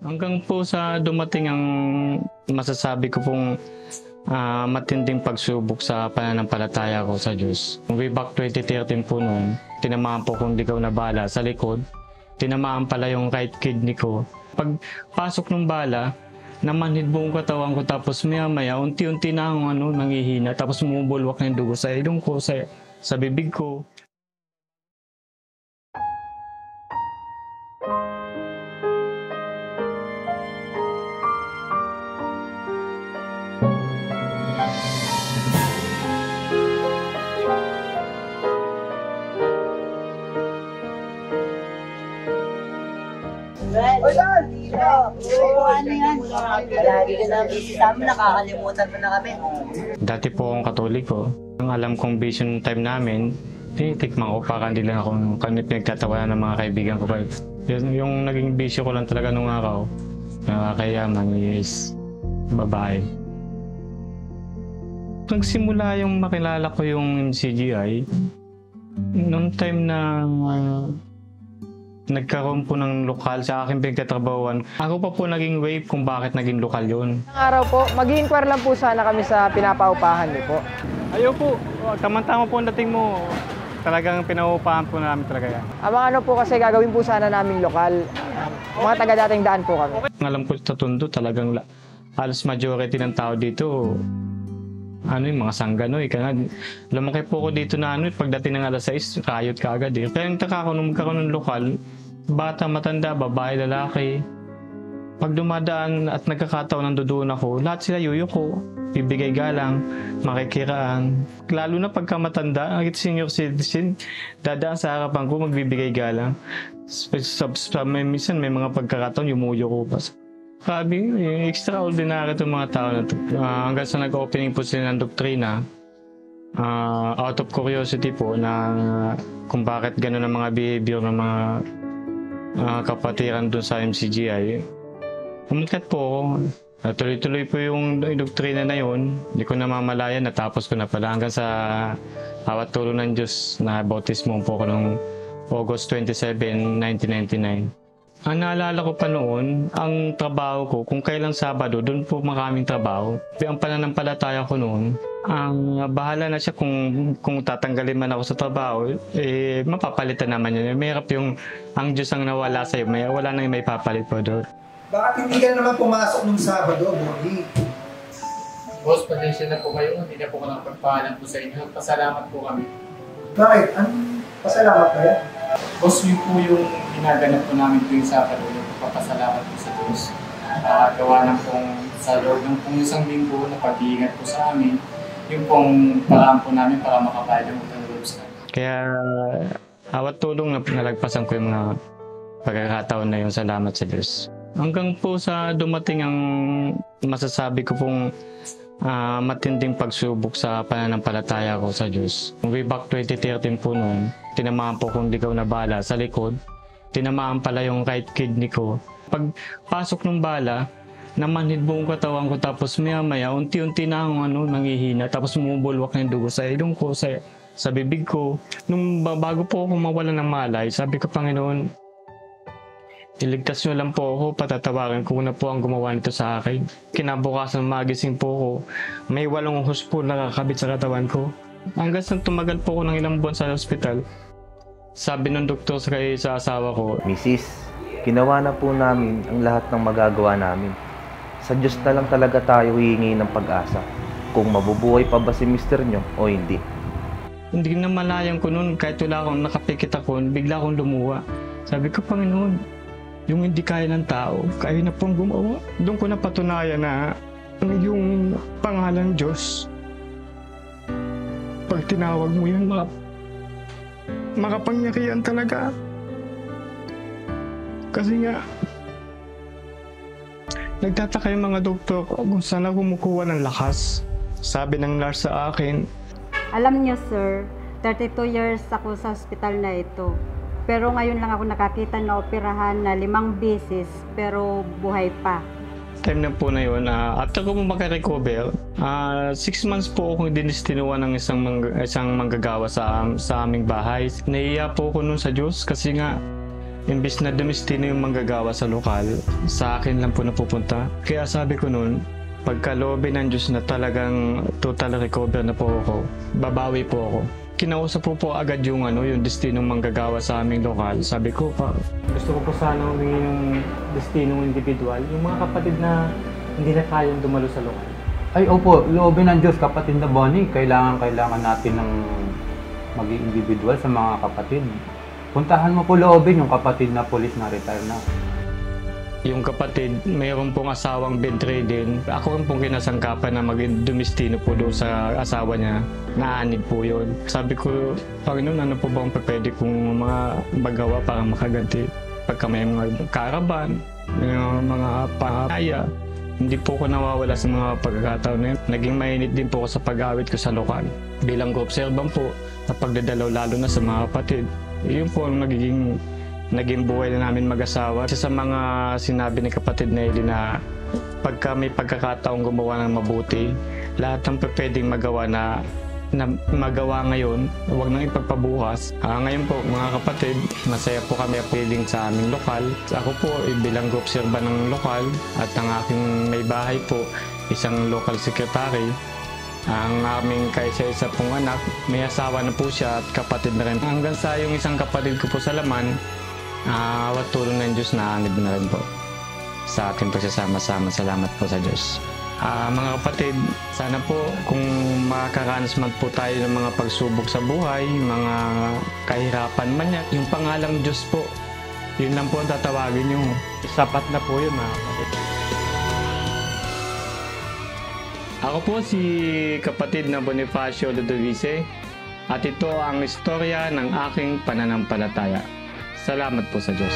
Hanggang po sa dumating ang masasabi ko pong matinding pagsubok sa pananampalataya ko sa Diyos. Way back 2013 po noon, tinamaan po kong ligaw na bala sa likod. Tinamaan pala yung right kidney ko. Pag pasok ng bala, namanhid buong katawan ko, tapos maya-maya, unti-unti na akong nangihina, tapos bumubulwak na yung dugo sa ilong ko, sa bibig ko. Ano yan? Palagi ka na busy sa amin, nakakalimutan mo na kami. Dati po akong Katoliko. Ang alam kong vision time namin, tinitikman ko pa kandila akong pinagtatawanan ng mga kaibigan ko. Yung naging bisyo ko lang talaga nung araw, nakakayaman is babae. Nagsimula yung makilala ko yung MCGI, noong time na nagkaroon po ng lokal sa aking pinagtatrabahuan. Ako pa po naging wave kung bakit naging lokal yun. Ang araw po, mag-i-inquire lang po sana kami sa pinapaupahan niyo po. Ayaw po, tamang-tama po ang dating mo. Talagang pinaupahan po namin talaga yan. Ang mga po kasi gagawin po sana naming lokal. Mga taga-dating daan po kami. Alam ko sa Tondo talagang halos majority ng tao dito yung mga Sangganoy. Kaya lumaki po ko dito na pagdating ng alas 6, riot ka agad eh. Kaya yung taka ko nung magkaroon ng lokal, bata, matanda, babae, lalaki. Pag dumadaan at nagkakataon ng duduon ako, lahat sila yuyuko, bibigay galang, makikiraan. Lalo na pagka matanda, senior citizen, dadaan sa harapan ko, magbibigay galang. Minsan may mga pagkakataon, yumuyuko pa. Grabe, extraordinary itong mga tao na ito. Hanggang sa nag-opening po sila ng doktrina, out of curiosity po na kung bakit gano'n ang mga behavior ng mga kapatiran doon sa MCGI. Umikat po ako. Tuloy-tuloy po yung doktrina na yun. Hindi ko namamalayan, natapos ko na pala hanggang sa awat tulong ng Diyos na bautismo po ko noong August 27, 1999. Ang naalala ko pa noon, ang trabaho ko, kung kailang Sabado, doon po maraming trabaho. Ang pananampalataya ko noon, ang bahala na siya kung tatanggalin man ako sa trabaho, mapapalitan naman yun. Mahirap yung ang Diyos ang nawala sa'yo, wala nang may papalit po doon. Bakit hindi ka na naman pumasok nung Sabado, Bogi? Boss, pasensya na po kayo. Hindi na po ko pagpaalam po sa inyo. Pasalamat po kami. Bakit? Anong pasalamat ba yan? Boss, yun po yung ginaganap po namin tuwing Sabado. Yung papasalamat po sa Diyos. Gawa ng pong sa loob ng pong isang linggo na pag-iingat po sa amin. Yung pong paraan po namin para makabayad ng utang loob sa amin. Kaya awat tulong na nalagpasan ko yung mga pagkakataon na yung salamat sa Diyos. Hanggang po sa dumating ang masasabi ko pong matinding pagsubok sa pananampalataya ko sa Diyos. Way back 2013 po noon, tinamaan po kong ligaw na bala sa likod. Tinamaan pala yung right kidney ko. Pag pasok ng bala, namanhid buong katawan ko, tapos maya-maya, unti-unti na akong nangihina, tapos bumubulwak na yung dugo sa ilong ko, sa bibig ko. Nung bago po ako mawalan ng malay, sabi ko, Panginoon, iligtas nyo lang po ako, patatawarin ko na po ang gumawa nito sa akin. Kinabukasan magising po ako, may 8 hose po nakakabit sa katawan ko. Hanggang sa tumagal po ako ng ilang buwan sa hospital, sabi ng doktor sa asawa ko, Mrs., ginawa na po namin ang lahat ng magagawa namin. Sa Diyos na lang talaga tayo hihingi ng pag-asa kung mabubuhay pa ba si mister nyo o hindi. Hindi na malayang ko noon, kahit wala akong nakapikit ako, bigla akong lumuha. Sabi ko, Panginoon, yung hindi kaya ng tao, kaya na pong gumawa. Doon ko napatunayan na yung pangalan Diyos, pag tinawag mo yan, makapangyarihan talaga. Kasi nga, nagtataka yung mga doktor kung saan ako kumukuha ng lakas. Sabi ng nurse sa akin, alam niyo sir, 32 years ako sa hospital na ito. Pero ngayon lang ako nakakita na operahan na 5 beses pero buhay pa. time na po na yun, after ko po makarecover, 6 months po akong dinistinuan ng isang manggagawa sa aming bahay. Nahiya po ako nun sa Diyos kasi nga, imbis na dumistino yung manggagawa sa lokal, sa akin lang po napupunta. Kaya sabi ko nun, pagkaloobin ng Diyos na talagang total recover na po ako, babawi po ako. Kinausap po agad yung destinong manggagawa sa aming lokal. Sabi ko, gusto ko po sana humingi ng destinong individual, yung mga kapatid na hindi na kayang dumalo sa lokal. Ay, opo, loobin ng Diyos, kapatid na Bonnie, kailangan natin ng maging individual sa mga kapatid. Puntahan mo po loobin yung kapatid na polis na retire na. Yung kapatid, mayroon pong asawang bedridden. Ako rin pong kinasangkapan na maging dumistino po doon sa asawa niya. Naanib po yun. Sabi ko, Panginoon, ano po ba ang pwede kong mga magawa para makaganti? Pagka may mga karaban, mga pangaya, hindi po ako nawawala sa mga pagkakataon na yun. Naging mainit din po ako sa pag-awit ko sa lokal. Bilang ko-observan po, sa pagdadalaw lalo na sa mga kapatid. Yun po ang naging buhay na namin mag-asawa. Isa sa mga sinabi ni kapatid Nelly na pagka may pagkakataong gumawa ng mabuti, lahat ng pwedeng magawa na magawa ngayon, huwag nang ipagpabukas. Ngayon po mga kapatid, masaya po kami appealing sa aming lokal. Ako po bilang go-observa ng lokal at ang aking may bahay po, isang local secretary. Ang aming kaisa-isa pong anak, may asawa na po siya at kapatid na rin. Hanggang sa yung isang kapatid ko po sa laman, awat tulong ng Diyos na anib na rin po sa ating pagsasama-sama. Salamat po sa Diyos. Mga kapatid, sana po kung makakaranas man po tayo ng mga pagsubok sa buhay, mga kahirapan man yan, yung pangalang Diyos po, yun lang po ang tatawagin nyo. Sapat na po yun mga kapatid. Ako po si kapatid na Bonifacio Ludovice at ito ang istorya ng aking pananampalataya. Salamat po sa Diyos.